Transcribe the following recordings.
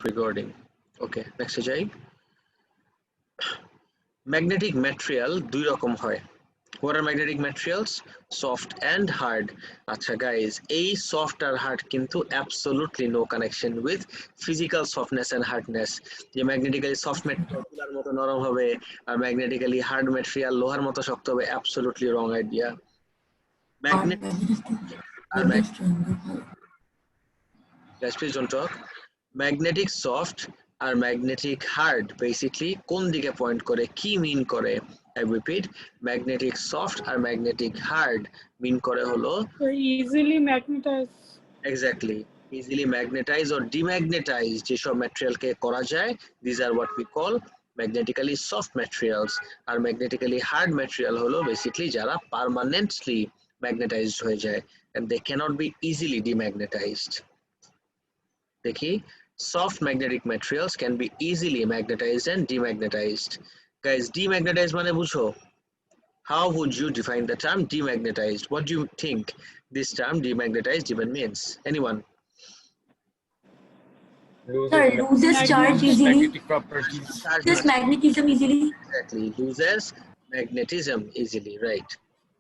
recording. Okay, next যাই। Magnetic material দুই রকম হয়। What are magnetic materials? Soft and hard. আচ্ছা guys, এই soft আর hard কিন্তু absolutely no connection with physical softness and hardness. যে magnetically soft material তুলার মতো নরম হবে আর magnetically hard material লোহার মতো শক্ত হবে, absolutely wrong idea. Magnet R guys, please don't talk. Magnetic soft R magnetic hard basically কোন দিকে পয়েন্ট করে, কি মিন করে? I repeat, magnetic soft R magnetic hard মিন করে হলো easily magnetize. Exactly, easily magnetize or demagnetize যেসব ম্যাটেরিয়ালকে করা যায়, these are what we call magnetically soft materials. R magnetically hard material হলো basically যারা permanently magnetized হয়ে যায় and they cannot be easily demagnetized. দেখি, soft magnetic materials can be easily magnetized and demagnetized. Guys, demagnetized মানে বুঝো? How would you define the term demagnetized? What do you think this term demagnetized even means? Anyone? Loses charge easily. Magnetic properties. Loses magnetism easily. Exactly, loses magnetism easily, right?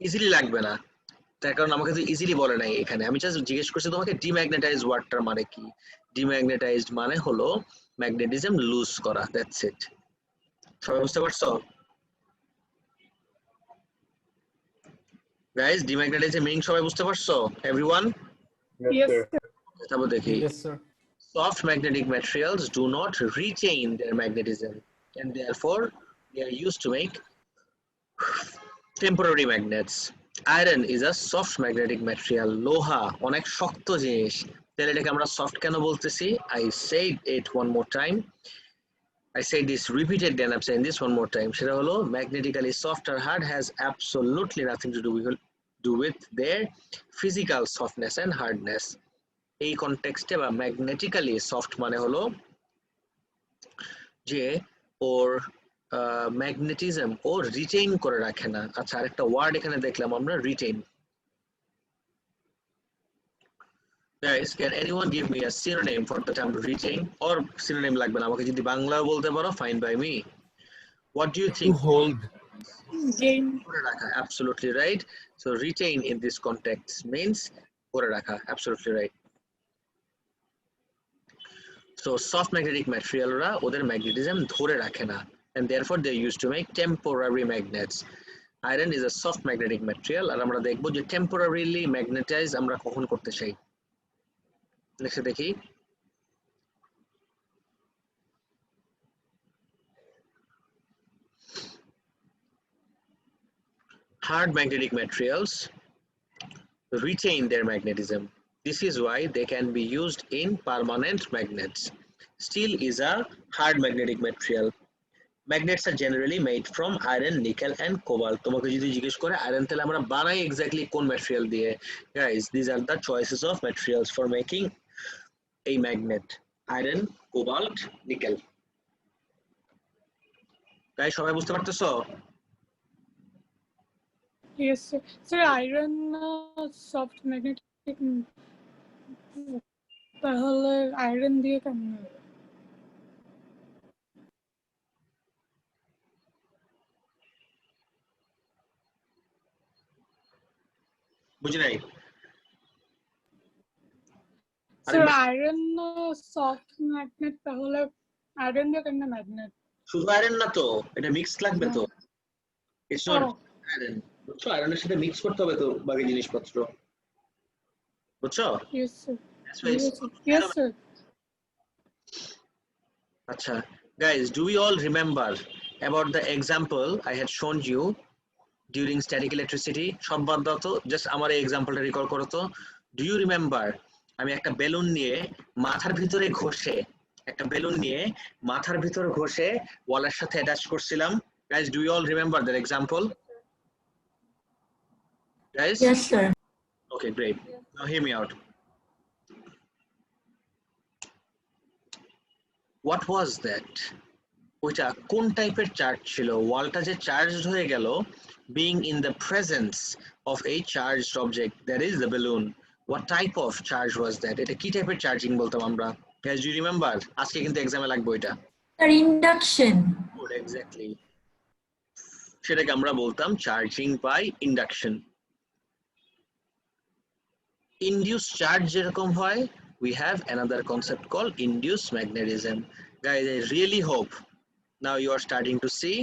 Easily লাগবে না, তার কারণ আমাকে তো easily বলে নাই এখানে, আমি জাস্ট জিজ্ঞেস করছি তোমাকে ডিম্যাগনেটাইজ ওয়ার্ডটার মানে কি। ডিম্যাগনেটাইজড মানে হলো ম্যাগনেটিজম লুজ করা, দ্যাটস ইট। সবাই বুঝতে পারছো গাইস? ডিম্যাগনেটাইজের মিনিং সবাই বুঝতে পারছো? এভরিওয়ান? Yes, sir. তারপর দেখি, Yes, sir. soft magnetic materials do not retain their magnetism and therefore they are used to make temporary magnets. Iron is a soft magnetic material. লোহা অনেক শক্ত জিনিস, তাহলে এটাকে আমরা সফট কেন বলতেছি? I said it one more time. I said this repeatedly and I'm saying this one more time. সেটা হলো magnetically soft or hard has absolutely nothing to do with their physical softness and hardness. এই কনটেক্সটে বা magnetically soft মানে হলো যে ওর magnetism ও retain করে রাখে না। আচ্ছা, আরেকটা ওয়ার্ড এখানে দেখলাম আমরা, retain. Guys, can anyone give me a synonym for the term retain? Or synonym লাগবে না, আমাকে যদি বাংলাও বলতে পারো, fine by me. What do you think? To hold. Gain. করে রাখা, absolutely right. So retain in this context means করে রাখা, absolutely right. So soft magnetic material রা ওদের ম্যাগনেটিজম ধরে রাখে না and therefore they used to make temporary magnets. Iron is a soft magnetic material আর আমরা দেখব যে temporarily magnetize আমরা কখন করতে চাই। নেক্সট দেখি, hard magnetic materials retain their magnetism. This is why they can be used in permanent magnets. Steel is a hard magnetic material. Magnets are generally made from iron, nickel and cobalt. তোমাকে যদি জিজ্ঞেস করে iron তাহলে আমরা বানাই exactly কোন material দিয়ে? Guys, these are the choices of materials for making a magnet. Iron, cobalt, nickel. Guys, সবাই বুঝতে পারতেছো? Yes, sir. Sir, iron soft magnetic. তাহলে iron দিয়ে কেমন? বুঝি নাই। Sir, iron soft magnet তাহলে iron দিয়ে কেমন magnet? শুধু আয়রন না তো, এটা মিক্স লাগবে তো। It's not iron. বুঝছো, আয়রনের সাথে মিক্স করতে হবে তো বাকি জিনিসপত্র, বুঝছো? Yes, sir. That's why it's Yes, sir. আচ্ছা guys, do we all remember about the example I had shown you during static electricity? সব বাদ দাও তো, জাস্ট আমার এই এক্সাম্পলটা রিকল করো তো। Do you remember আমি একটা বেলুন নিয়ে মাথার ভিতরে ঘষে ওয়ালের সাথে অ্যাটাচ করছিলাম? Guys, do you all remember that example? Guys? Yes, sir. Okay, great. Now hear me out. What was that? ওইটা কোন টাইপের চার্জ ছিল? ওয়ালটা যে চার্জড হয়ে গেল being in the presence of a charged object, that is the balloon. What type of charge was that? এটা কি টাইপের চার্জিং বলতাম আমরা? Guys, do you remember? আজকে কিন্তু এক্সামে লাগবে এটা। Sir, induction. Good, exactly. সেটাকে আমরা বলতাম charging by induction. Induce charge যেরকম হয়, we have another concept called induced magnetism. Guys, I really hope now you are starting to see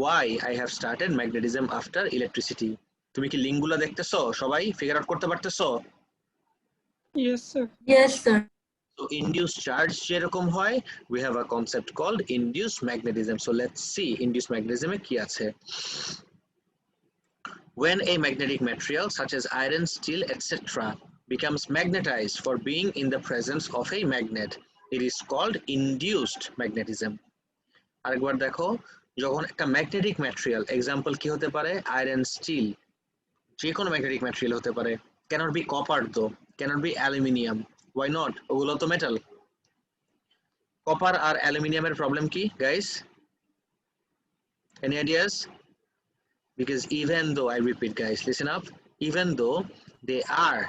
why I have started magnetism after electricity. তুমি কি লিঙ্কগুলো দেখতেছো? সবাই ফিগার আউট করতে পারতেছো? Yes, sir. Yes, sir. So induced charge যেরকম হয়, we have a concept called induced magnetism. So let's see induced magnetism এ কি আছে। When a magnetic material such as iron, steel, etc. becomes magnetized for being in the presence of a magnet, it is called induced magnetism. আরেকবার দেখো, যখন একটা magnetic material, example কি হতে পারে, iron, still, যে কোনো ম্যাগনেটিক ম্যাটেরিয়াল হতে পারে, cannot be copper though, cannot be aluminium. Why not? ওগুলো তো মেটাল। কপার আর অ্যালুমিনিয়ামের প্রবলেম কি guys? Any ideas? Because even though, I repeat guys, listen up, even though they are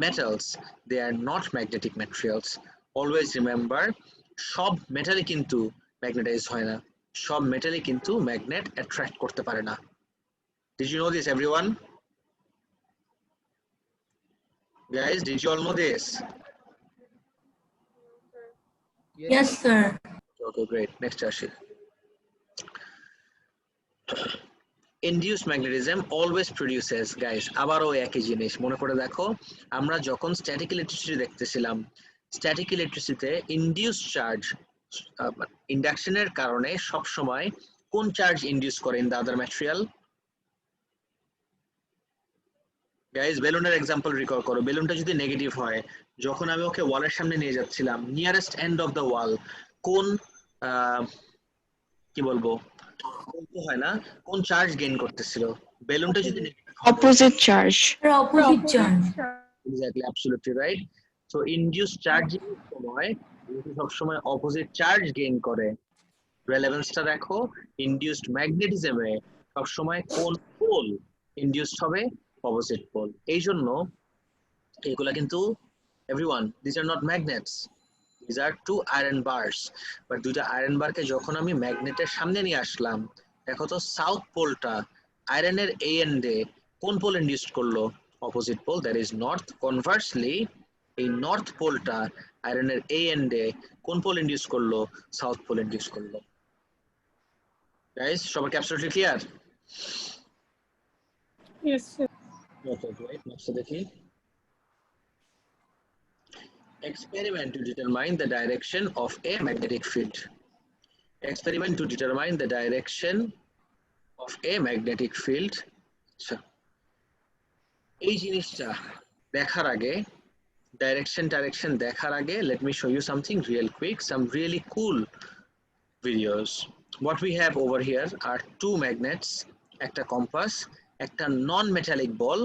metals, they are not magnetic materials. Always remember, সব মেটালই কিন্তু ম্যাগনেটাইজ হয় না, সব মেটালই কিন্তু ম্যাগনেট অ্যাট্রাক্ট করতে পারে না। Did you know this everyone? Guys, did you all know this? Yes, sir. Okay, great. Next আসি। Induced magnetism always produces, guys, আবারও একই জিনিস মনে করে দেখো, আমরা যখন স্ট্যাটিক ইলেকট্রিসিটি দেখতেছিলাম, স্ট্যাটিক ইলেকট্রিসিটিতে ইনডিউসড চার্জ ইন্ডাকশনের কারণে সব সময় কোন চার্জ ইনডিউস করে in the other material? Guys, বেলুনের এক্সাম্পল রিকল করো। বেলুনটা যদি নেগেটিভ হয়, যখন আমি ওকে ওয়ালের সামনে নিয়ে যাচ্ছিলাম, নিয়ারেস্ট এন্ড অফ দ্য ওয়াল কোন কি বলবো, হয় না, কোন চার্জ গেইন করতেছিল? বেলুনটা যদি Opposite charge. Sir, opposite charge. Exactly, absolutely right. So induce charging এর সময় সব সময় অপোজিট চার্জ গেইন করে। রেলেভেন্সটা দেখো, ইনডিউসড ম্যাগনেটিজমে সব সময় কোন পোল ইনডিউসড হবে? Opposite pole. এই জন্য এগুলা কিন্তু everyone, this are not magnets, this are two iron bars. But দুইটা আয়রন বারকে যখন আমি ম্যাগনেটের সামনে নিয়ে আসলাম, দেখো তো সাউথ পোলটা আয়রনের এ এন্ডে কোন পোল ইনডিউস করলো? Opposite pole, that is north. Conversely এই নর্থ পোলটা আয়রনের এ এন্ডে কোন পোল ইনডিউস করলো? সাউথ পোল ইনডিউস করলো। গাইস, সবাইকে absolutely clear? Yes, sir. Okay, great. Next দেখি। Experiment to determine the direction of a magnetic field. Experiment to determine the direction of a magnetic field. আচ্ছা, এই জিনিসটা দেখার আগে, direction দেখার আগে, let me show you something real quick, some really cool videos. What we have over here are two magnets, একটা compass, একটা non metallic ball,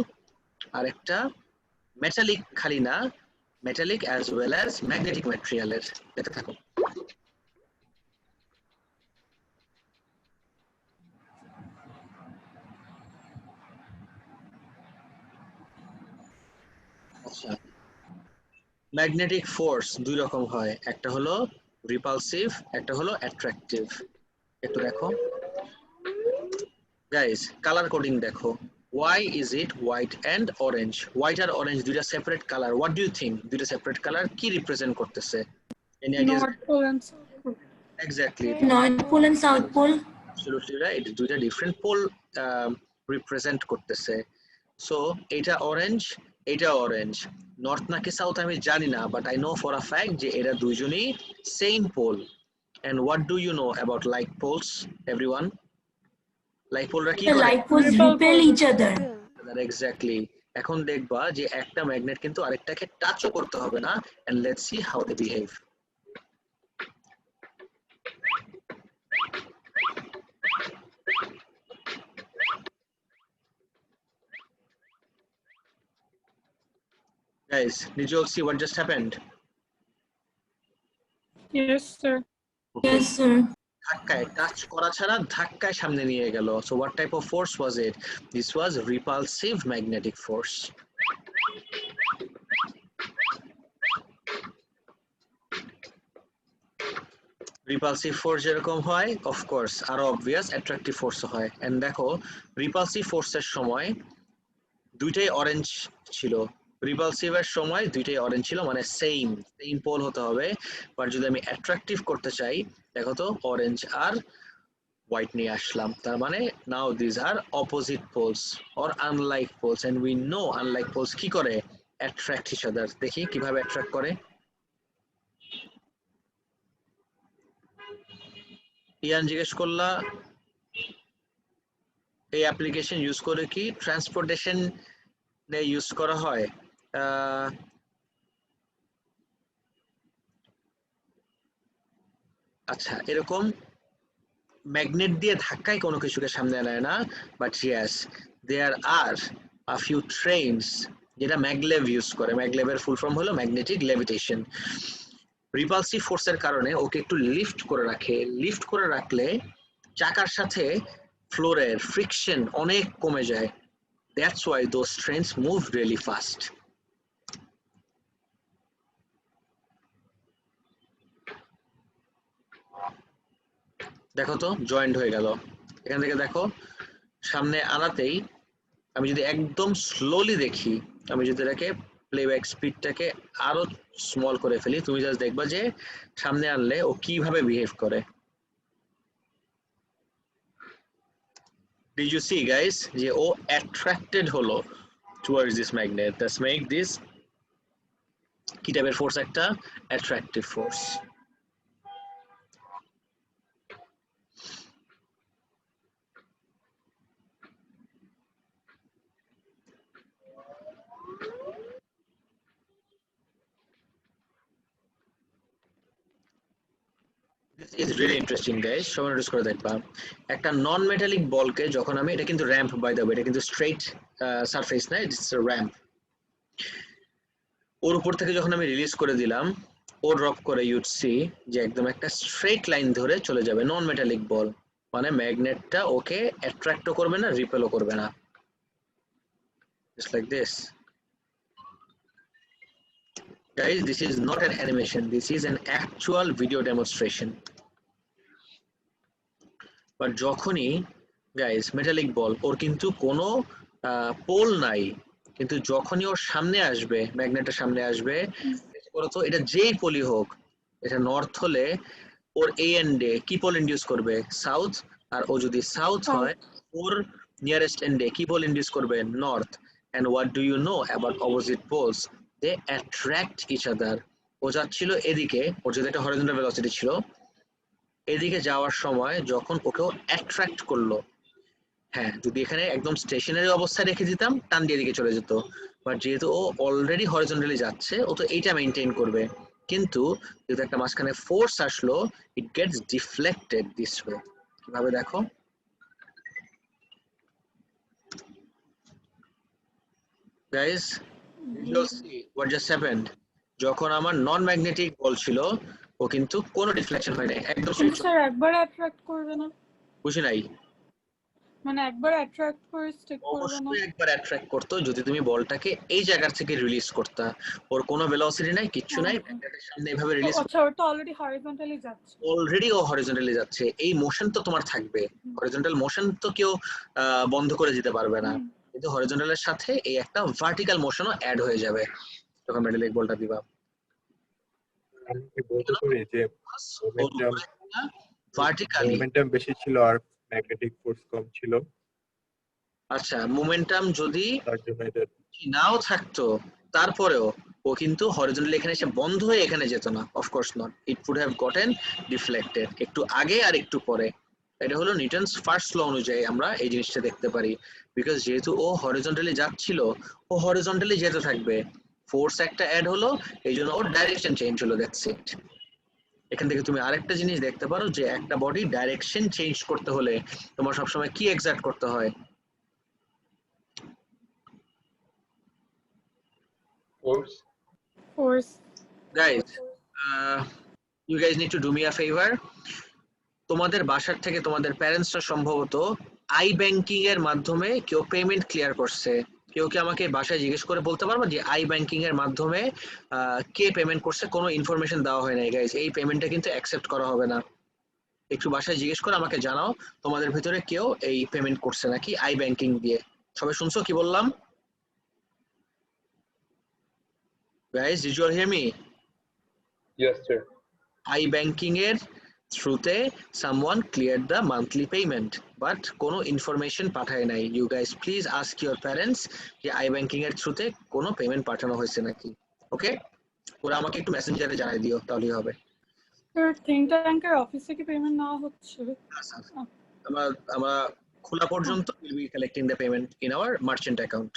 আর একটা মেটালিক, খালি না, metallic as well as magnetic ম্যাটেরিয়ালের। দেখতে থাকো। আচ্ছা, ম্যাগনেটিক ফোর্স দুই রকম হয়, একটা হলো রিপালসিভ, একটা হলো অ্যাট্রাকটিভ। একটু দেখো গাইস, কালার কোডিং দেখো। Why is it white and orange? White আর orange দুইটা separate colour. What do you think? দুইটা সেপারেট কালার কি রিপ্রেজেন্ট করতেছে? Any ideas? North Pole and South Pole. Exactly. North pole and south pole. Absolutely right. দুইটা different pole represent করতেছে। So এটা orange, এটা orange. North নাকি south আমি জানি না, but I know for a fact যে এরা দুইজনই same pole. And what do you know about like poles, everyone? Like পোলরা কি The করে? light poles repel each other. Exactly. এখন দেখবা যে একটা ম্যাগনেট কিন্তু আরেকটাকে টাচও করতে হবে না। And let's see how they behave. Guys, did you all see what just happened? Yes, sir. Yes, sir. ধাক্কায়, টাচ করা ছাড়া ধাক্কায় সামনে নিয়ে গেল। So what type of force was it? This was repulsive magnetic force. Repulsive force যেরকম হয় of course আরো অবভিয়াস অ্যাট্রাকটিভ ফোর্স হয়। এন্ড দেখো রিপালসিভ ফোর্সের সময় দুইটাই অরেঞ্জ ছিল, রিপালসিভের সময় দুইটাই অরেঞ্জ ছিল, মানে সেম পোল হতে হবে। বাট যদি আমি অ্যাট্রাকটিভ করতে চাই, দেখো তো অরেঞ্জ আর হোয়াইট নিয়ে আসলাম, তার মানে নাও দিস আর opposite poles or unlike poles, and we know unlike poles কি করে, অ্যাট্রাক্ট ইচ আদার। দেখি কিভাবে অ্যাট্রাক্ট করে। ইয়ান জিজ্ঞেস করলা এই অ্যাপ্লিকেশন ইউজ করে কি ট্রান্সপোর্টেশন ইউজ করা হয়? আচ্ছা, এরকম ম্যাগনেট দিয়ে ধাক্কায় কোনো কিছুকে সামনে আনায় না, but yes there are a few trains যেটা ম্যাগলেভ ইউজ করে। ম্যাগলেভের ফুল ফর্ম হলো ম্যাগনেটিক লেভিটেশন। রিপালসিভ ফোর্সের কারণে ওকে একটু লিফট করে রাখে, লিফট করে রাখলে চাকার সাথে ফ্লোরের ফ্রিকশন অনেক কমে যায়। That's why those trains move really fast. দেখো তো জয়েন্ট হয়ে গেল। এখান থেকে দেখো সামনে আনাতেই আমি যদি একদম স্লোলি দেখি, আমি যদি এটাকে প্লেব্যাক স্পিডটাকে আরো স্মল করে ফেলি, তুমি জাস্ট দেখবা যে সামনে আনলে ও কিভাবে বিহেভ করে। Did you see guys যে ও attracted হলো towards this magnet? That's make this কি টাইপের ফোর্স? একটা attractive force. This is really interesting guys, সবাই নোটিস করে দেখবা। একটা নন মেটালিক বলকে যখন আমি, এটা কিন্তু র্যাম্প বাই দ্য ওয়ে, এটা কিন্তু স্ট্রেট সারফেস না, ইটস আ র্যাম্প। ওর উপর থেকে যখন আমি রিলিজ করে দিলাম, ও ড্রপ করে, ইউড সি যে একদম একটা স্ট্রেট লাইন ধরে চলে যাবে। নন মেটালিক বল মানে ম্যাগনেটটা ওকে অ্যাট্রাক্টও করবে না, রিপেলও করবে না। Just like this. Guys, this is not an animation, this is an actual video demonstration. But যখনই গাইস মেটালিক বল, ওর কিন্তু কোনো পোল নাই, কিন্তু যখনই ওর সামনে আসবে, ম্যাগনেটের সামনে আসবে, তো এটা যেই পোলই হোক, এটা নর্থ হলে ওর এ এন্ডে কি পোল ইন্ডিউস করবে? সাউথ। আর ও যদি সাউথ হয়, ওর নিয়ারেস্ট এন্ডে কি পোল ইন্ডিউস করবে? North. And what do you know about opposite poles? They attract each other. ও যাচ্ছিল এদিকে, ওর যদি একটা হরিজন্টাল ভেলোসিটি ছিল, এদিকে যাওয়ার সময় যখন ওকেও অ্যাট্রাক্ট করলো, হ্যাঁ যদি এখানে একদম স্টেশনারি অবস্থায় রেখে দিতাম, টান দিয়ে এদিকে চলে যেত। বাট যেহেতু ও অলরেডি হরিজন্টালি যাচ্ছে, ও তো এইটা মেইনটেইন করবে। কিন্তু যেহেতু একটা মাঝখানে ফোর্স আসলো, it gets deflected this way. কিভাবে দেখো, guys you'll see what just happened. যখন আমার নন ম্যাগনেটিক বল ছিল, ও কিন্তু কোনো ডিফ্লেকশন হয় না, একদম স্যার একবার অ্যাট্রাক্ট করবে না? বুঝি নাই। মানে একবার অ্যাট্রাক্ট করে স্টিক করবে না? অবশ্যই একবার অ্যাট্রাক্ট করতো যদি তুমি বলটাকে এই জায়গা থেকে রিলিজ করতা। ওর কোনো ভেলোসিটি নাই, কিচ্ছু নাই, ম্যাগনেটের সামনে এভাবে রিলিজ। আচ্ছা, ওর তো অলরেডি হরিজন্টালি যাচ্ছে। অলরেডি ও হরিজন্টালি যাচ্ছে, এই মোশন তো তোমার থাকবে। হরিজন্টাল মোশন তো কেউ বন্ধ করে দিতে পারবে না, কিন্তু হরিজন্টালের সাথে এই একটা ভার্টিক্যাল মোশনও অ্যাড হয়ে যাবে যখন মেটালিক বলটা দিবা। আমি কি বলতে পারি যে ভার্টিক্যালি মোমেন্টাম বেশি ছিল আর ম্যাগনেটিক ফোর্স কম ছিল? আচ্ছা, মোমেন্টাম যদি তার জন্য এটা নাও থাকতো, তারপরেও ও কিন্তু হরিজন্টালি এখানে এসে বন্ধ হয়ে এখানে যেত না, of course not, it would have gotten deflected, একটু আগে আর একটু পরে। এটা হলো নিউটনস ফার্স্ট ল অনুযায়ী আমরা এই জিনিসটা দেখতে পারি। বিকজ যেহেতু ও হরিজন্টালি যাচ্ছিল, ও হরিজন্টালি যেতে থাকবে, ফোর্স একটা অ্যাড হলো, এই জন্য ওর ডাইরেকশন চেঞ্জ হলো, দ্যাটস ইট। এখান থেকে তুমি আরেকটা জিনিস দেখতে পারো যে একটা বডি ডাইরেকশন চেঞ্জ করতে হলে তোমার সবসময় কি এক্সার্ট করতে হয়? Force. Guys, you guys need to do me a favor. তোমাদের বাসার থেকে তোমাদের প্যারেন্টসরা সম্ভবত আই ব্যাংকিং এর মাধ্যমে কেউ পেমেন্ট ক্লিয়ার করছে, কেউ কি আমাকে বাসায় জিজ্ঞেস করে বলতে পারবে যে আই ব্যাংকিং এর মাধ্যমে কে পেমেন্ট করছে? কোনো ইনফরমেশন দেওয়া হয় নাই গাইস, এই পেমেন্টটা কিন্তু অ্যাকসেপ্ট করা হবে না। একটু বাসায় জিজ্ঞেস করে আমাকে জানাও তোমাদের ভিতরে কেউ এই পেমেন্ট করছে নাকি আই ব্যাংকিং দিয়ে। সবাই শুনছো কি বললাম? Guys, did you hear me? Yes, sir. I banking এর থ্রুতে someone clear the monthly payment, but কোনো ইনফরমেশন পাঠায় নাই। You guys please ask your parents যে আই ব্যাংকিং এর থ্রুতে কোনো পেমেন্ট পাঠানো হয়েছে নাকি। ওকে, ওরা আমাকে একটু মেসেঞ্জারে জানাই দিও, তাহলেই হবে। স্যার থিঙ্ক ট্যাঙ্কের অফিসে কি পেমেন্ট নেওয়া হচ্ছে? আমরা খোলা পর্যন্ত will be collecting the payment in our merchant account.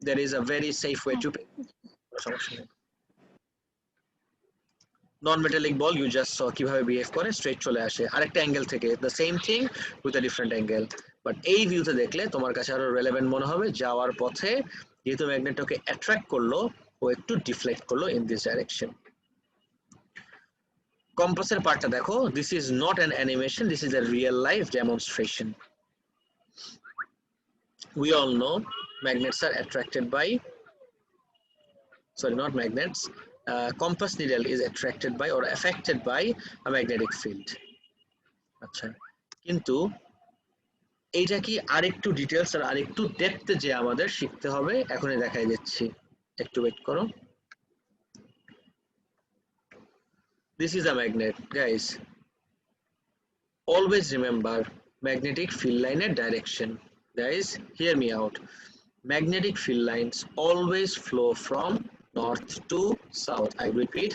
There is a very safe way to pay. সমস্যা নেই। Non metallic ball you just saw কিভাবে বিহেভ করে, স্ট্রেট চলে আসে আরেকটা অ্যাঙ্গেল থেকে, the same thing with a different angle, but এই ভিউতে দেখলে তোমার কাছে আরো রেলেভেন্ট মনে হবে। যাওয়ার পথে যেহেতু ম্যাগনেটকে অ্যাট্রাক্ট করলো, ও একটু ডিফ্লেক্ট করলো ইন দিস ডাইরেকশন। কম্পাসের পার্টটা দেখো, this is not an animation, this is a real life demonstration. We all know magnets are attracted by, sorry, not magnets, compass needle is attracted by or affected by a magnetic field. আচ্ছা, কিন্তু এইটা কি আরেকটু details আর আরেকটু ডেপথে যে আমাদের শিখতে হবে, এখনই দেখাই দিচ্ছি, একটু ওয়েট করো। This is a magnet, guys. Always remember magnetic field line direction. Guys, hear me out. Magnetic field lines always flow from north to south. I repeat,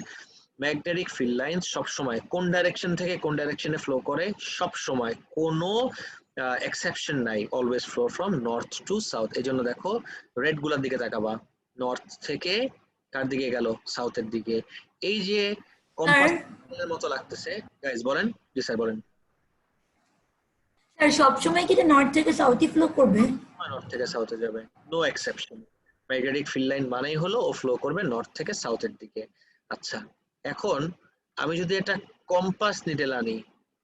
magnetic field lines সব সময় কোন ডাইরেকশন থেকে কোন ডাইরেকশনে flow করে? সব সময়, কোনো এক্সেপশন নাই, always flow from north two south. এজন্য দেখো রেড গুলার দিকে তাকাবা, নর্থ থেকে কার দিকে গেল? সাউথের দিকে। এই যে কম্পাসের মতো লাগতেছে, গাইস বলেন। জি স্যার বলেন। স্যার সবসময় কি নর্থ থেকে সাউথই ফ্লো করবে? নর্থ থেকে সাউথে যাবে, no exception. Magnetic field line মানেই হলো ও ফ্লো করবে নর্থ থেকে সাউথের দিকে। আচ্ছা, এখন আমি যদি একটা কম্পাস নিডেল আনি,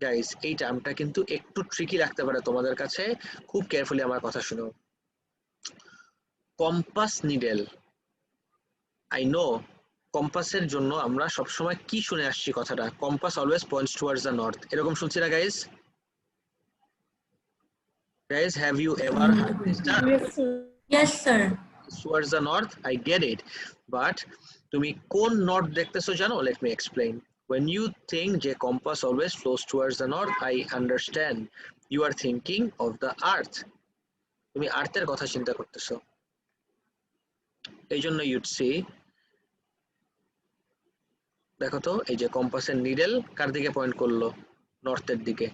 গাইস এই টার্মটা কিন্তু একটু ট্রিকি লাগতে পারে তোমাদের কাছে, খুব কেয়ারফুলি আমার কথা শুনো। কম্পাস নিডেল, আই নো কম্পাসের জন্য আমরা সবসময় কি শুনে আসছি কথাটা? Compass always points towards the north, এরকম শুনছি না guys? Guys, have you ever heard this term? Yes, sir. Yes, sir. Towards the north, I get it, but তুমি কোন নর্থ দেখতেছো জানো? Let me explain. When you think যে compass always flows towards the north, I understand you are thinking of the earth. তুমি আর্থের কথা চিন্তা করতেছো, এই জন্য you'd see, দেখো তো এই যে কম্পাসের নিডেল কার দিকে পয়েন্ট করলো? নর্থের দিকে।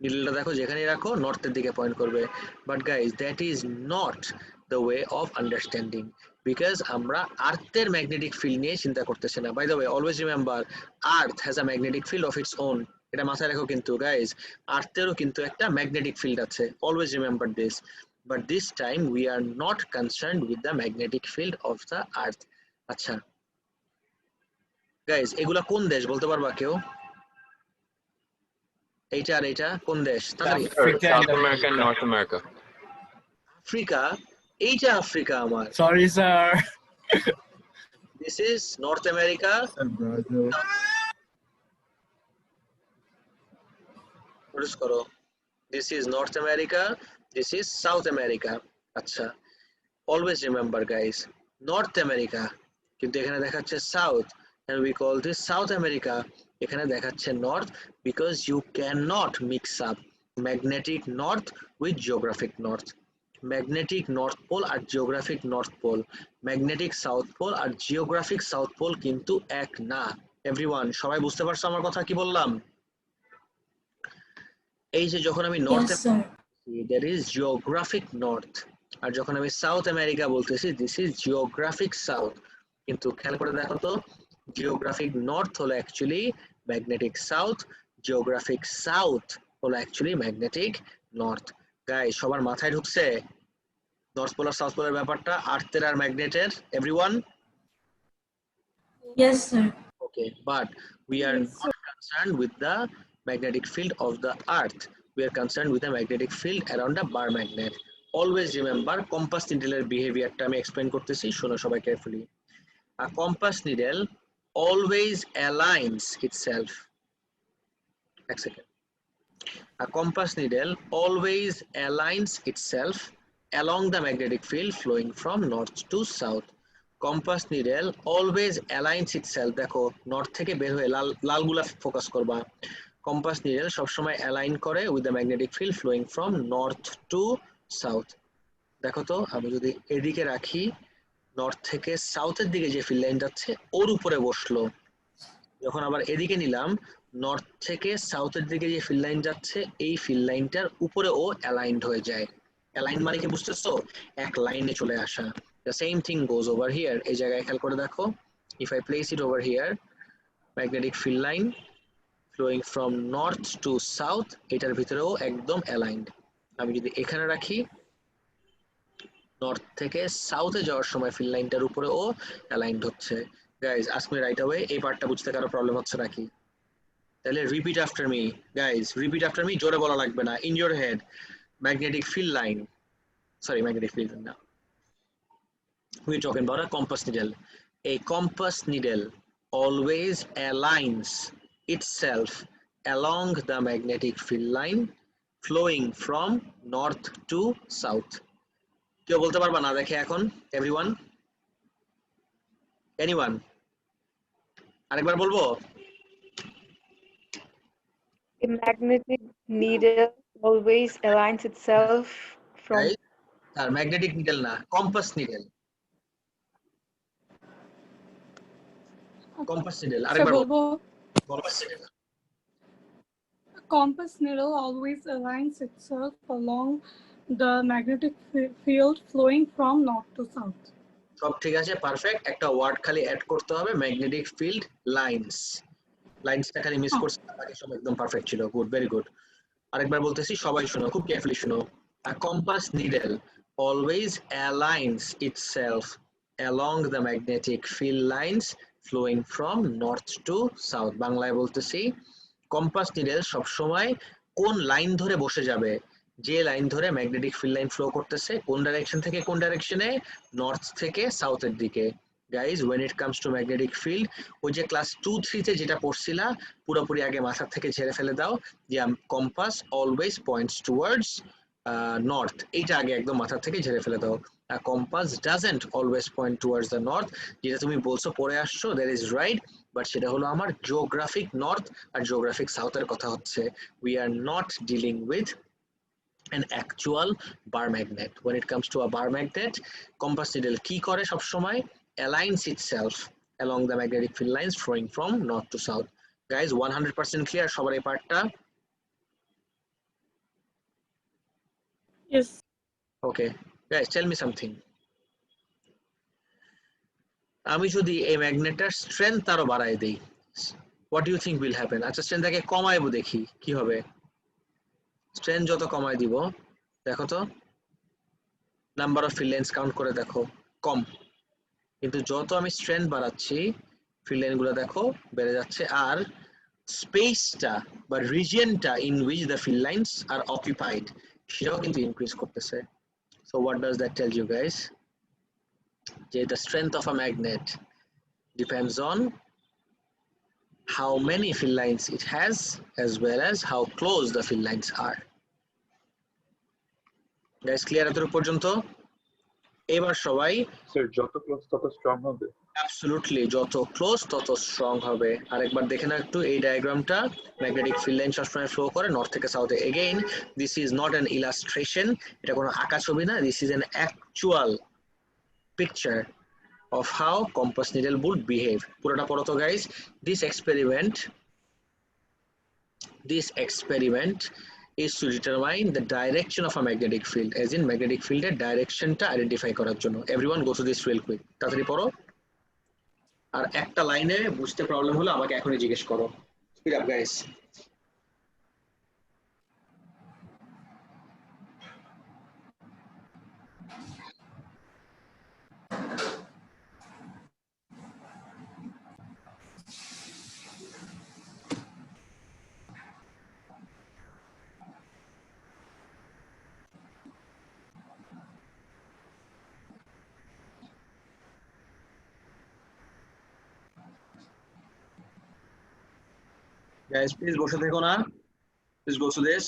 নিডলটা দেখো যেখানেই রাখো নর্থের দিকে পয়েন্ট করবে। But guys, that is not the way of understanding, because আমরা আর্থের ম্যাগনেটিক ফিল্ড নিয়ে চিন্তা করতেছি না। By the way, always remember earth has a magnetic field of its own. এটা মাথায় রাখো কিন্তু গাইজ, আর্থেরও কিন্তু একটা ম্যাগনেটিক ফিল্ড আছে, always remember this. But this time we are not concerned with the magnetic field of the earth. আচ্ছা guys, এগুলা কোন দেশ বলতে পারবা কেউ? এইটা আর এইটা কোন দেশ? South America and North America. Africa. এইটা আফ্রিকা আমার। Sorry, sir. This is North America. Notice করো, this is North America, this is South America. আচ্ছা, always remember guys, North America কিন্তু এখানে দেখাচ্ছে South, and we call this South America. এখানে দেখাচ্ছে North because you cannot mix up magnetic North with geographic North. Magnetic north pole আর geographic north pole, magnetic south pole আর geographic south pole কিন্তু এক না। এভরিওয়ান, সবাই বুঝতে পারছো আমার কথা কি বললাম? এই যে যখন আমি north, that is geographic north, আর যখন আমি সাউথ আমেরিকা বলতেছি, দিস ইজ জিওগ্রাফিক সাউথ। কিন্তু খেয়াল করে দেখো তো, জিওগ্রাফিক নর্থ হলো actually magnetic south, geographic south হলো অ্যাকচুয়ালি ম্যাগনেটিক নর্থ। গাইস, সবার মাথায় ঢুকছে নর্থ পোল আর সাউথ পোলের ব্যাপারটা, আর্থের আর ম্যাগনেটের? Everyone? Yes, sir. Okay, but we are not concerned with the magnetic field of the earth. we are concerned with a magnetic field around a bar magnet. Always remember compass needle এর behavior টা আমি explain করতেছি, শোনো সবাই carefully. A compass needle always aligns itself. এক second. A compass needle always aligns itself along the magnetic field flowing from north to south. Compass needle always aligns itself. দেখো north থেকে বের হয়ে লালগুলা ফোকাস করবা। Compass needle সবসময় align করে with the magnetic field flowing from north to south. দেখো তো আমি যদি এদিকে রাখি, নর্থ থেকে সাউথের দিকে যে ফিল্ড লাইন যাচ্ছে ওর উপরে বসলো, যখন আবার এদিকে নিলাম নর্থ থেকে সাউথের দিকে যে ফিল্ড লাইন যাচ্ছে এই ফিল্ড লাইনটার উপরে ও অ্যালাইনড হয়ে যায়। অ্যালাইন মানে কি বুঝতেছো? এক লাইনে চলে আসা। The same thing goes over here. এই জায়গায় খেয়াল করে দেখো, if I place it over here, magnetic field line flowing from north to south, এটার ভিতরেও একদম অ্যালাইনড। আমি যদি এখানে রাখি, নর্থ থেকে সাউথে যাওয়ার সময় ফিল্ড লাইনটার উপরে ও অ্যালাইনড হচ্ছে। Guys ask me right away, এই পার্টটা বুঝতে কারো প্রবলেম হচ্ছে নাকি? তাহলে repeat after me guys, repeat after me, জোরে বলা লাগবে না, in your head. Magnetic field line, sorry magnetic field না, we are talking about a compass needle. A compass needle always aligns itself along the magnetic field line flowing from north to south. কেউ বলতে পারবা না দেখে এখন? Everyone, anyone? আরেকবার বলবো? A magnetic needle always aligns itself from আর magnetic needle না, কম্পাস নিডল। কম্পাস নিডল আরেকবার বলবো। Compass needle, compass needle always aligns itself along the magnetic field flowing from north to south. সব ঠিক আছে, perfect. একটা ওয়ার্ড খালি add করতে হবে, ম্যাগনেটিক ফিল্ড লাইনস। লাইনসটা খালি মিস করছে, বাকি সব একদম পারফেক্ট ছিল। Good, very good. আরেকবার বলতেছি, সবাই শোনো, খুব কেয়ারফুলি শোনো। A compass needle always aligns itself along the magnetic field lines flowing from north to south. বাংলায় বলতেছি, কম্পাস নিডল সবসময় কোন লাইন ধরে বসে যাবে? যে লাইন ধরে ম্যাগনেটিক ফিল্ড লাইন ফ্লো করতেছে, কোন ডাইরেকশন থেকে কোন ডাইরেকশনে? নর্থ থেকে সাউথের দিকে। Guys, when it comes to magnetic field, ওই যে ক্লাস 2-3 তে যেটা পড়ছিলা পুরোপুরি আগে মাথা থেকে ঝেড়ে ফেলে দাও, যে compass always points towards north, এইটা আগে একদম মাথা থেকে ঝেড়ে ফেলে দাও। A compass doesn't always point towards the north, যেটা তুমি বলছো পড়ে আসছো, that is right, বাট সেটা হলো আমার জিওগ্রাফিক নর্থ আর জিওগ্রাফিক সাউথের কথা হচ্ছে। We are not dealing with an actual bar magnet. When it comes to a bar magnet, compass needle কি করে সব সময়? Aligns itself along the magnetic field lines flowing from north to south. Guys, 100% clear সবার এই পার্টটা? Yes. Okay, guys, tell me something. আমি যদি এই ম্যাগনেটটার স্ট্রেংথ আরো বাড়ায় দেই, what do you think will happen? আচ্ছা, স্ট্রেংথটাকে কমাইবো, দেখি কি হবে। স্ট্রেংথ যত কমাই দিব, দেখো তো number of field lines count করে দেখো, কম। কিন্তু যত আমি স্ট্রেংথ বাড়াচ্ছি, ফিল্ড লাইনগুলো দেখো বেড়ে যাচ্ছে, আর স্পেসটা বা রিজিয়নটা in which the field lines are occupied সেটাও কিন্তু ইনক্রিজ করতেছে। So what does that tell you guys? যে the strength of a magnet depends on how many field lines it has as well as how close the field lines are. Guys, clear এত পর্যন্ত? এবার সবাই, sir যত close তত strong হবে। Absolutely, যত close তত স্ট্রং হবে। আরেকবার দেখে নাও একটু এই ডায়াগ্রামটা, ম্যাগনেটিক ফিল্ড লাইন সবসময় ফ্লো করে নর্থ থেকে সাউথে। Again, this is not an illustration, এটা কোনো আঁকা ছবি না, this is an actual picture of how compass needle would behave. পুরোটা পড়ো তো guys. This experiment is to determine the direction of a magnetic field, as in magnetic field এর ডাইরেকশনটা identify করার জন্য। Everyone go to this real quick, তাড়াতাড়ি পড়ো। আর একটা লাইনে বুঝতে প্রবলেম হলে আমাকে এখনই জিজ্ঞেস করো। Speed up guys. Guys, please বসে থেকো না, please go to this.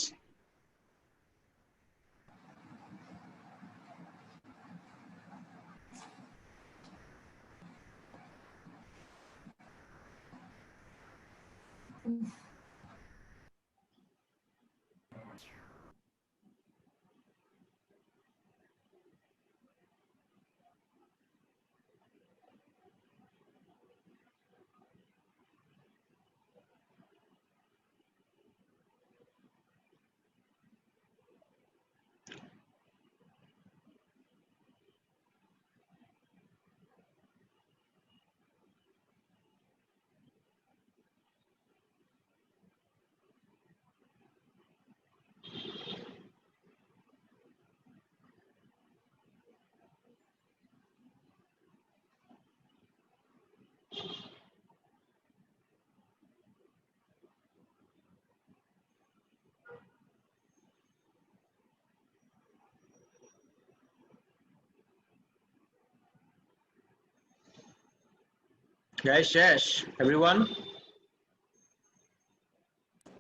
Guys, শেষ everyone?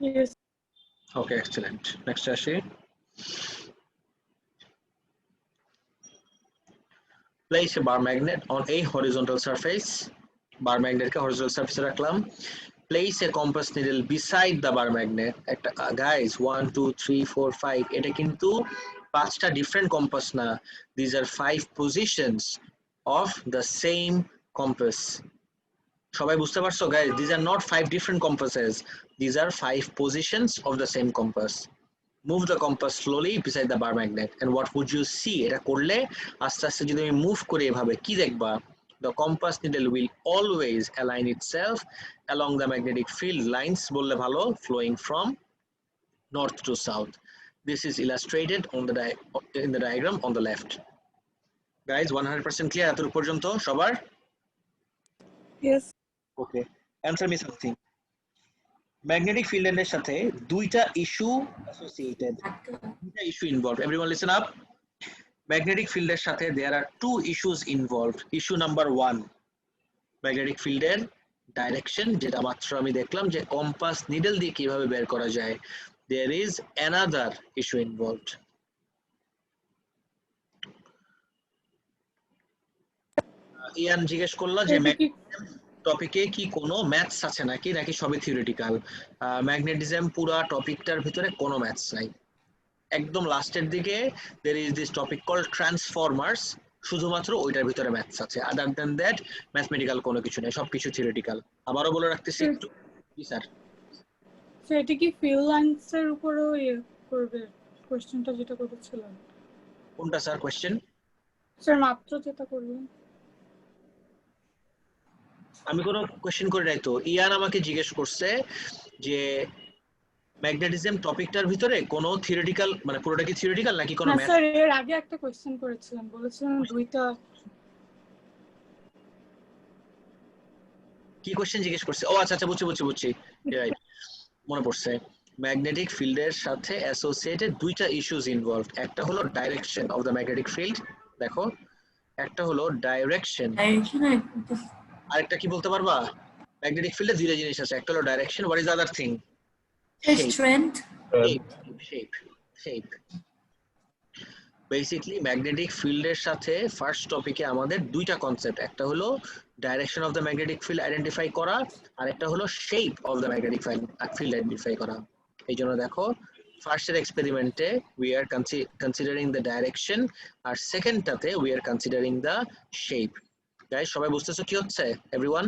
Yes. Okay, excellent. Next আসি। Place a bar magnet on a horizontal surface. Bar magnet K horizontal surface রাখলাম। Place a compass needle beside the bar magnet. একটা guys 1 2 3 4 5 এটা কিন্তু পাঁচটা different compass না, these are 5 positions of the same compass. সবাই বুঝতে পারছো guys, these are not 5 different compasses, these are 5 positions of the same compass. Move the compass slowly beside the bar magnet and what would you see? এটা করলে আস্তে আস্তে যদি আমি move করে এভাবে কি দেখবা, the compass needle will always align itself along the magnetic field lines বললে ভালো, flowing from north to south. This is illustrated on the in the diagram on the left. Guys, 100% clear এত পর্যন্ত সবার? Yes. Okay, answer me something. Magnetic field এর সাথে দুইটা issue associated, দুইটা issue involved. Everyone listen up. Magnetic field এর সাথে there are two issues involved. Issue number 1, magnetic field এর direction, যেটা মাত্র আমি দেখলাম যে কম্পাস নিডল দিয়ে কিভাবে বের করা যায়. There is another issue involved. ইয়ান জিজ্ঞেস করলো যে টপিকে কি কোনো ম্যাথস আছে নাকি, নাকি সবই থিওরিটিক্যাল? ম্যাগনেটিজম পুরো টপিকটার ভিতরে কোনো ম্যাথস নাই, একদম লাস্টের দিকে there is this topic called transformers, শুধুমাত্র ওইটার ভিতরে ম্যাথস আছে, আদার দ্যান দ্যাট ম্যাথমেটিক্যাল কোনো কিছু নেই, সবকিছু থিওরিটিক্যাল। আবারও বলে রাখতেছি একটু। জি স্যার। সেটা কি ফিল্ড লাইনসের উপরও করবে কোশ্চেনটা যেটা করেছিলাম? কোনটা স্যার কোশ্চেন? স্যার মাত্র যেটা করবেন। আমি কোনো কোশ্চেন করি নাই তো, ইয়ান আমাকে জিজ্ঞেস করছে যে ম্যাগনেটিজম টপিকটার ভিতরে কোনো থিওরিটিক্যাল মানে পুরোটা কি থিওরিটিক্যাল নাকি কোনো ম্যাথ? স্যার এর আগে একটা কোশ্চেন করেছিলাম, বলেছিলাম দুইটা। কি কোশ্চেন জিজ্ঞেস করছে? ও আচ্ছা আচ্ছা, বুঝছি রাইট, মনে পড়ছে। ম্যাগনেটিক ফিল্ডের সাথে অ্যাসোসিয়েটেড দুইটা ইস্যুস ইনভলভড, একটা হলো direction of the magnetic field, দেখো একটা হলো ডাইরেকশন, আরেকটা কি বলতে পারবা? ম্যাগনেটিক ফিল্ডে দুইটা জিনিস আছে, একটা হলো direction, what is other thing? Strength. Shape. Basically magnetic ফিল্ডের সাথে ফার্স্ট টপিকে আমাদের দুইটা কনসেপ্ট, একটা হলো direction of the magnetic field identify করা, আর একটা হলো shape of the magnetic field identify করা। এই জন্য দেখো ফার্স্টের এক্সপেরিমেন্টে we are considering the direction, আর সেকেন্ডটাতে we are considering the shape. Guys সবাই বুঝতেছো কি হচ্ছে এভরিওয়ান?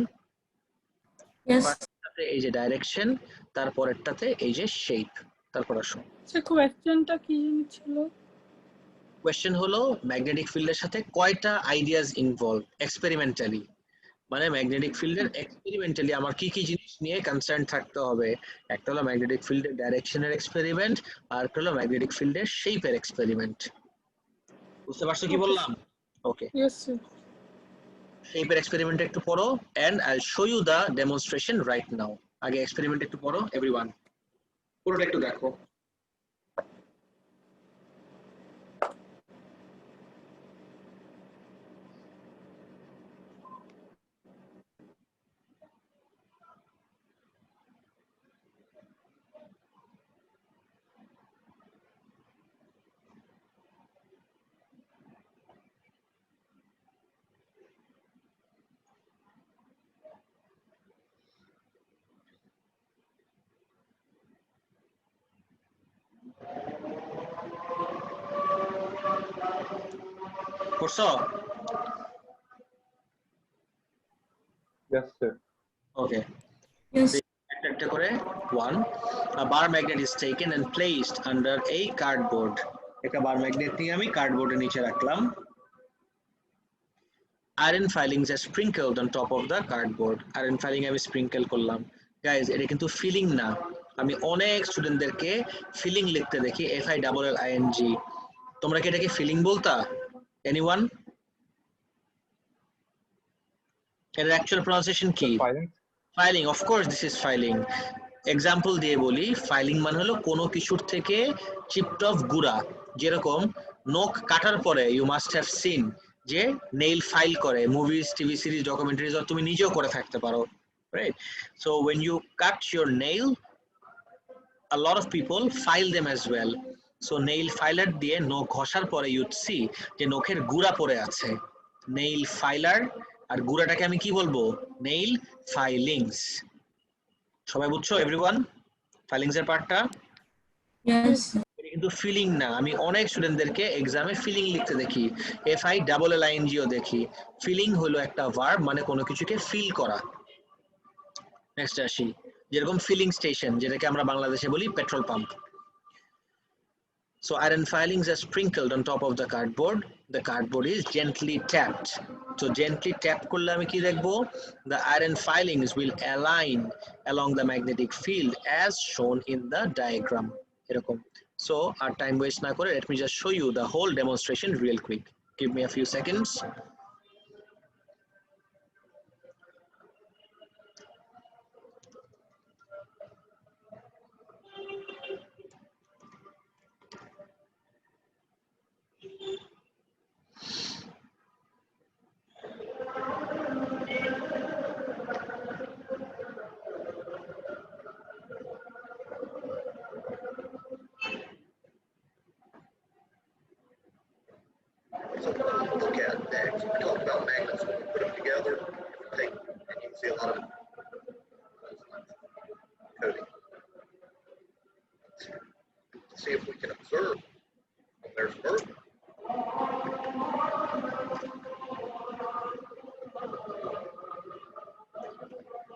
Yes. ফার্স্টটাতে এই যে ডাইরেকশন, তারপরেরটাতে এই যে শেপ। তারপর আসো, স্যার কোয়েশ্চেনটা কি ছিল? কোয়েশ্চেন হলো ম্যাগনেটিক ফিল্ডের সাথে কয়টা আইডিয়াস ইনভলভ এক্সপেরিমেন্টালি, মানে ম্যাগনেটিক ফিল্ডের এক্সপেরিমেন্টালি আমার কি কি জিনিস নিয়ে কনসার্ন থাকতে হবে। একটা হলো ম্যাগনেটিক ফিল্ডের ডাইরেকশনের এক্সপেরিমেন্ট, আর একটা হলো ম্যাগনেটিক ফিল্ডের শেপের এক্সপেরিমেন্ট। বুঝতে পারছো কি বললাম? Okay, yes sir. শেপের এক্সপেরিমেন্ট একটু পড়ো and I will show you the demonstration right now. আগে এক্সপেরিমেন্ট একটু পড়ো এভরিওয়ান, পুরোটা একটু দেখো। করছো? Yes, sir. Okay. Yes. একটা করে 1. A bar magnet is taken and placed under a cardboard. একটা বার ম্যাগনেট নিয়ে আমি কার্ডবোর্ডের নিচে রাখলাম। Iron filings are sprinkled on top of the cardboard. Iron filing আমি স্প্রিঙ্কেল করলাম। গাইজ এটা কিন্তু ফিলিং না। আমি অনেক স্টুডেন্টদেরকে ফিলিং লিখতে দেখি FILLING। তোমরা কি এটাকে ফিলিং বলতা? এনিওয়ান? এর অ্যাকচুয়াল প্রনাউন্সিয়েশন কি? Filing. Filing, of course this is filing. Example দিয়ে বলি, ফাইলিং মানে হলো কোনো কিছুর থেকে চিপড অফ গুড়া। যেরকম নখ কাটার পরে ইউ মাস্ট হ্যাভ সিন যে নেইল ফাইল করে, মুভিজ, টিভি সিরিজ, ডকুমেন্টারিজ, তুমি নিজেও করে থাকতে পারো, right? So when you cut your nail, a lot of people file them as well. So nail filer দিয়ে নখ ঘষার পরে you'd see যে নখের গুড়া পড়ে আছে। নেইল ফাইলার আর গুড়াটাকে আমি কি বলবো? নেইল ফাইলিংস। সবাই বুঝছো এভরিওয়ান ফাইলিংস এর পার্টটা? Yes. এটা কিন্তু ফিলিং না। আমি অনেক স্টুডেন্টদেরকে এক্সামে ফিলিং লিখতে দেখি, FILLING ও দেখি। ফিলিং হলো একটা ভার্ব, মানে কোনো কিছুকে ফিল করা। নেক্সট আসি, যেরকম ফিলিং স্টেশন, যেটাকে আমরা বাংলাদেশে বলি petrol pump. So iron filings are sprinkled on top of the cardboard. The cardboard is gently tapped. So gently tap করলে আমি কি দেখবো? The iron filings will align along the magnetic field as shown in the diagram. এরকম। So our time waste না করে, let me just show you the whole demonstration real quick. Give me a few seconds. Look at next. We talked about magnets when we put them together. And you can see a lot of coding. See if we can observe when there's verb.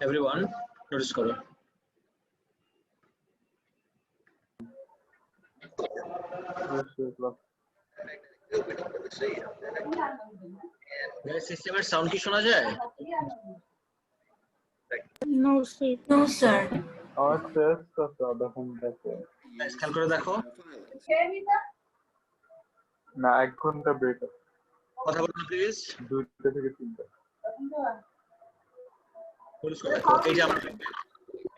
Everyone, notice করো। Yes, sir. Class. We don't really see it. Guys, সিস্টেমের sound কি শোনা যায়? No, sir. No, sir. Our test of the other home দেখো। Guys, খেয়াল করে দেখো। না 1 ঘন্টা ব্রেক আছে। কথা বলুন প্লিজ। 2টা থেকে 3টা। এই যে আমার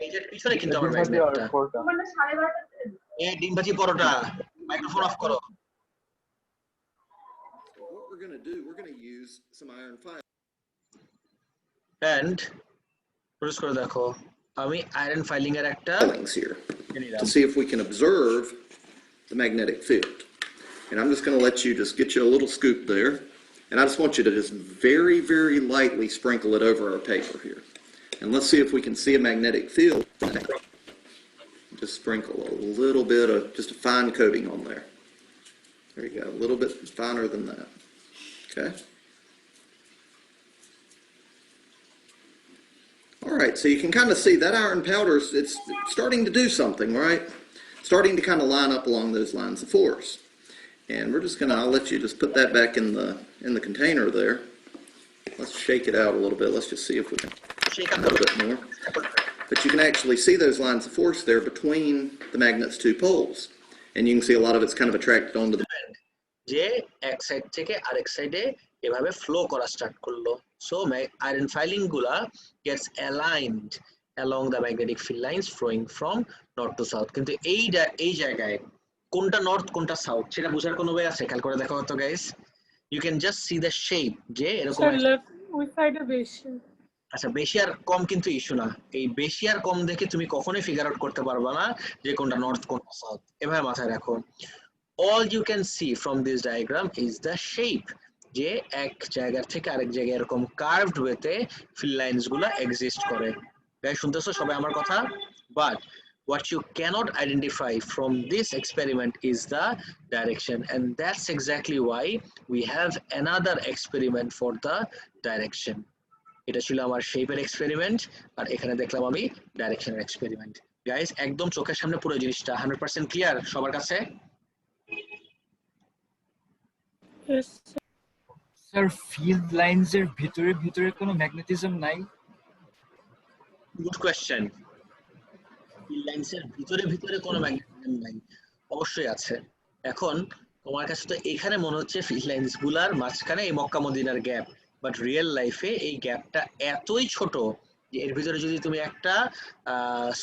এই যে পিছনে কিন্তু আমার ম্যাগনেটটা। এই ডিম ভাজি পরোটা, মাইক্রোফোন অফ করো। What we're going to do, we're going to use some iron filings. And notice করে দেখো, আমি আয়রন ফাইলিং এর একটা Here to see if we can observe the magnetic field. And I'm just going to let you just get you a little scoop there. And I just want you to just very, very lightly sprinkle it over our paper here. And let's see if we can see a magnetic field. Just sprinkle a little bit of just a fine coating on there. There you go, a little bit finer than that. Okay. All right, so you can kind of see that iron powder, it's starting to do something, right? Starting to kind of line up along those lines of force. And we're just gonna, I'll let you just put that back in the container there. Let's shake it out a little bit. Let's just see if we can shake up a little bit more. But you can actually see those lines of force there between the magnet's two poles. And you can see a lot of it's kind of attracted onto the যে এক side থেকে আরেক সাইডে এভাবে flow করা start করলো। So iron filing গুলা Gates aligned along the magnetic field lines flowing from north to south. কিন্তু এই জায়গায় কোনটা নর্থ কোনটা সাউথ সেটা বোঝার কোনো ওয়ে আছে? খেয়াল করে দেখো তো guys, you can just see the shape যে এরকম। Sir, left which side is beshi? আচ্ছা, বেশি আর কম কিন্তু ইস্যু না। এই বেশি আর কম দেখে তুমি কখনোই ফিগার আউট করতে পারবে না যে কোনটা নর্থ কোনটা সাউথ। এভাবে মাথায় রাখো। All you can see from this diagram is the shape. যে এক জায়গা থেকে আরেক জায়গায় এরকম কার্ভড ওয়েতে ফিল লাইনস গুলো এক্সিস্ট করে। গাইস শুনতেছো সবাই আমার কথা? But What you cannot identify from this experiment is the direction, and that's exactly why we have another experiment for the direction. এটা ছিল আমার শেপের এক্সপেরিমেন্ট, আর এখানে দেখলাম আমি ডাইরেকশনের এক্সপেরিমেন্ট। গাইস একদম চোখের সামনে পুরো জিনিসটা 100% ক্লিয়ার সবার কাছে? Yes, sir. স্যার ফিল্ড লাইনসের ভিতরে ভিতরে কোনো ম্যাগনেটিজম নাই? Good question. ফিল্ড লাইনসের ভিতরে ভিতরে কোনো ম্যাগনেটিজম নাই? অবশ্যই আছে। এখন তোমার কাছে তো এখানে মনে হচ্ছে ফিল্ড লাইনস গুলার মাঝখানে এই মক্কা মদিনার গ্যাপ, বাট রিয়েল লাইফে এই গ্যাপটা এতই ছোট যে এর ভিতরে যদি তুমি একটা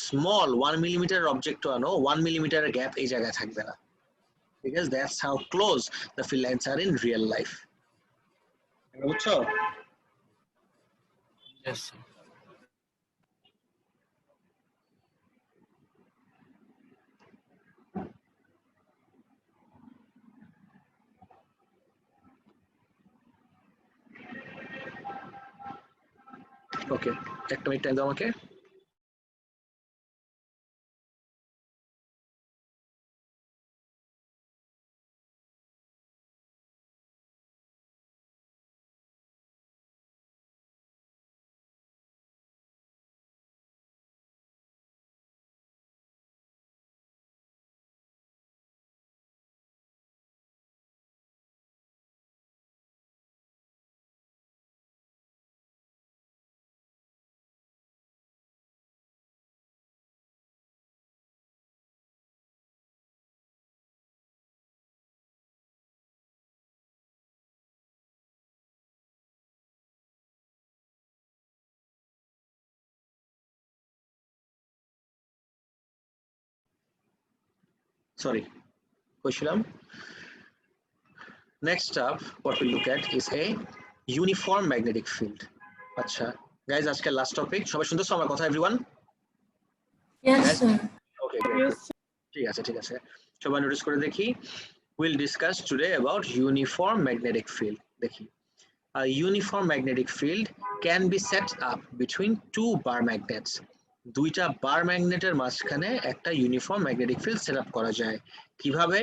স্মল 1 মিলিমিটার অবজেক্ট আনো, 1 মিলিমিটারের গ্যাপ এই জায়গায় থাকবে না, because that's how close the field lines are in real life. বুঝছো? Yes, sir. ওকে, একটা মিনিট টাইম দাও আমাকে। Sorry, কইছিলাম? Next up, what we look at is a uniform magnetic field. আচ্ছা, guys, আজকের লাস্ট টপিক। সবাই শুনতেছো আমার কথা এভরিওয়ান? Yes, sir. ওকে, great. Yes, sir. ঠিক আছে, ঠিক আছে। সবাই নোটিস করে দেখি। We'll discuss today about uniform magnetic field. দেখি। A uniform magnetic field can be set up between two bar magnets. দুইটা বার ম্যাগনেটের মাঝখানে একটা uniform magnetic field set up করা যায়। কিভাবে?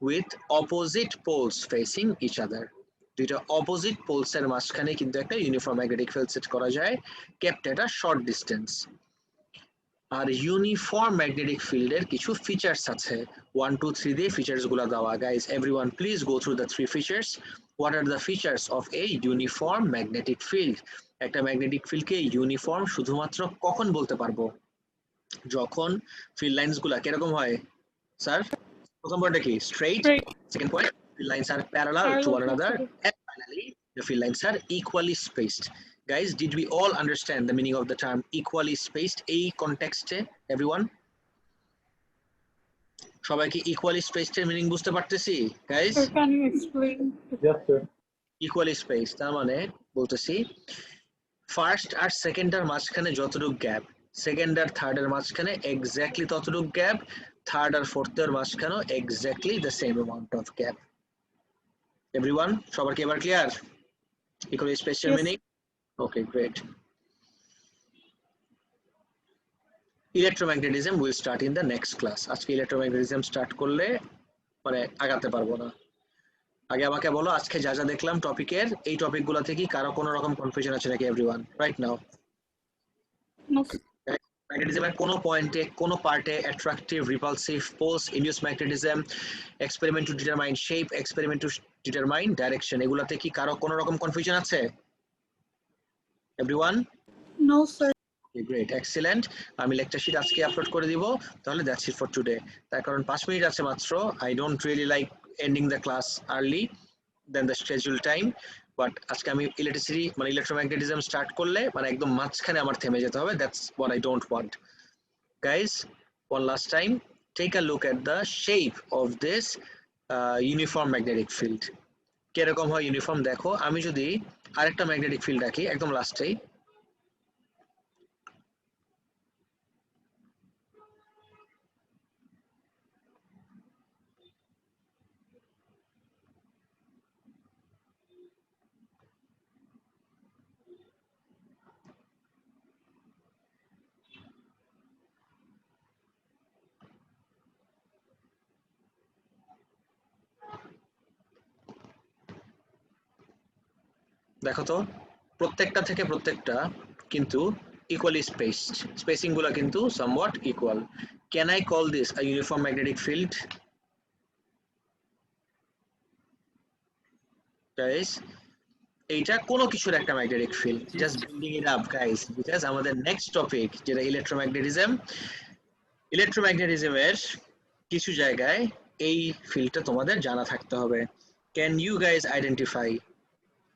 With opposite poles facing each other. দুইটা অপোজিট পোলস এর মাঝখানে কিন্তু একটা ইউনিফর্ম ম্যাগনেটিক ফিল্ড সেট করা যায়, kept at a short distance. আর ইউনিফর্ম ম্যাগনেটিক ফিল্ডের কিছু ফিচার্স আছে, 1 2 3 দিয়ে ফিচার্স গুলো দেওয়া। Guys everyone please go through the 3 features. What are the features of A uniform magnetic field? একটা ম্যাগনেটিক ফিল্ডকে ইউনিফর্ম শুধুমাত্র কখন বলতে পারবো? যখন ফিল্ড লাইনস গুলা কিরকম হয় স্যার? প্রথম পয়েন্টটা কি? Straight. Straight. Second point, field lines are parallel to one Parallel to another, each other. and finally the field lines are equally spaced. Guys, did we all understand the meaning of the term equally spaced এই কনটেক্সটে? everyone, সবাই কি equally spaced এর meaning বুঝতে পারতেছি? guys, Sir, can you explain? Yes, sir. equally spaced তার মানে বলতেছি first আর সেকেন্ডের মাঝখানে যতটুকু গ্যাপ, সেকেন্ড আর থার্ড এর মাঝখানে এক্স্যাক্টলি ততটুকু গ্যাপ, থার্ড আর ফোর্থ এর মাঝখানেও exactly the same amount of gap. Everyone, সবার কি এবার ক্লিয়ার ইকুয়ালি স্পেসের Yes. Meaning? Okay, great. Electromagnetism will start in the next class. আজকে ইলেকট্রোম্যাগনেটিজম স্টার্ট করলে মানে আগাতে পারবো না। আগে আমাকে বলো আজকে যা যা দেখলাম টপিকের, এই টপিকগুলো থেকে কারো কোনো রকম কনফিউশন আছে নাকি everyone right now? No, sir. ম্যাগনেটিজমের কোনো পয়েন্টে, কোনো পার্টে attractive, repulsive, poles, induce magnetism, experiment to determine shape, experiment to determine direction, এগুলাতে কি কারো কোনো রকম কনফিউশন আছে everyone? No, sir. Great, excellent. আমি লেকচার শিট আজকে আপলোড করে দিব, তাহলে দ্যাটস ইট ফর টুডে। তার কারণ 5 মিনিট আছে মাত্র। I don't really like ending the class early then the schedule time, but আজকে আমি ইলেকট্রিসিটি মানে ইলেকট্রোম্যাগনেটিজম স্টার্ট করলে মানে একদম মাঝখানে আমার থেমে যেতে হবে। That's what I don't want. Guys, one last time, take a look at the shape of this uniform magnetic field. কিরকম হয় ইউনিফর্ম দেখো। আমি যদি আরেকটা ম্যাগনেটিক ফিল্ড রাখি একদম লাস্টেই, দেখো তো প্রত্যেকটা থেকে প্রত্যেকটা কিন্তু equally spaced, spacing গুলা কিন্তু somewhat equal. Can I call this a uniform magnetic field? Guys, এইটা কোনো কিছুর একটা magnetic field, just building it up guys, because আমাদের নেক্সট টপিক যেটা ইলেকট্রোম্যাগনেটিজমের কিছু জায়গায় এই ফিল্ডটা তোমাদের জানা থাকতে হবে। Can you guys identify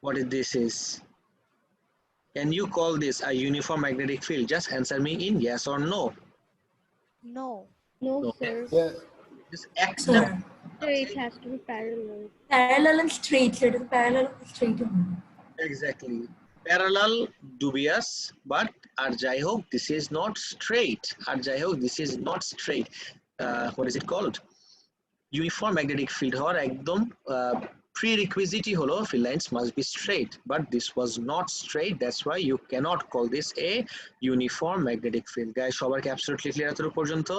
what this is? Can you call this a uniform magnetic field? Just answer me in yes or no. No. No, No. sir. Yes. Just Sir. accept. Sir, it has to be parallel. Parallel and straight. It is parallel and straight. Exactly. Parallel, dubious, but আর যাই হোক this is not straight. আর যাই হোক this is not straight. What is it called? Uniform magnetic field হওয়ার একদম prerequisite হলো field lines must be straight, but this was not straight. That's why you cannot call this a uniform magnetic field. Guys, সবার কি absolutely clear এত পর্যন্ত?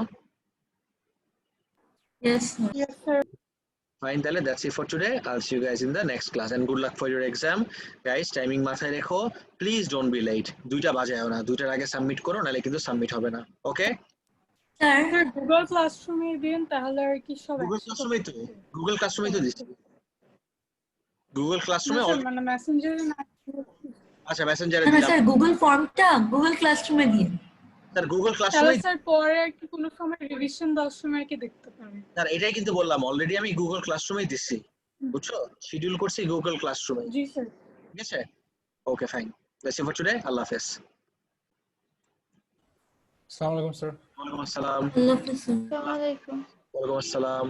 Yes, sir. Yes, sir. Fine, তাহলে that's it for today. I'll see you guys in the next class and good luck for your exam. Guys, timing মাথায় রেখো. Please don't be late. 2টা বাজায়ও না, 2টার আগে submit করো, নালে কিন্তু সাবমিট হবে না। ওকে? Sir. Sir, Google Classroom এ দিন তাহলে আর কি সব গুগল ক্লাসরুমেই তো দিচ্ছি। গুগল না ক্লাসরুমে স্যার মানে মেসেঞ্জারে না আচ্ছা মেসেঞ্জারে না দিলাম। স্যার গুগল ফর্মটা গুগল ক্লাসরুমে দিয়ে। স্যার গুগল তাহলে ক্লাসরুমে স্যার পরে আর কি কোনো সময় রিভিশন দেওয়ার সময় কি দেখতে পারেন। স্যার এটাই কিন্তু বললাম অলরেডি আমি গুগল ক্লাসরুমেই দিচ্ছি, বুঝছো? শিডিউল করছি গুগল ক্লাসরুমে। জি স্যার। ঠিক আছে? Okay fine, that's it for today. আল্লাহ হাফেজ। Assalamu alaikum, sir. ওয়ালাইকুম আসসালাম। আল্লাহ হাফেজ স্যার। Assalamualaikum. ওয়ালাইকুম আসসালাম।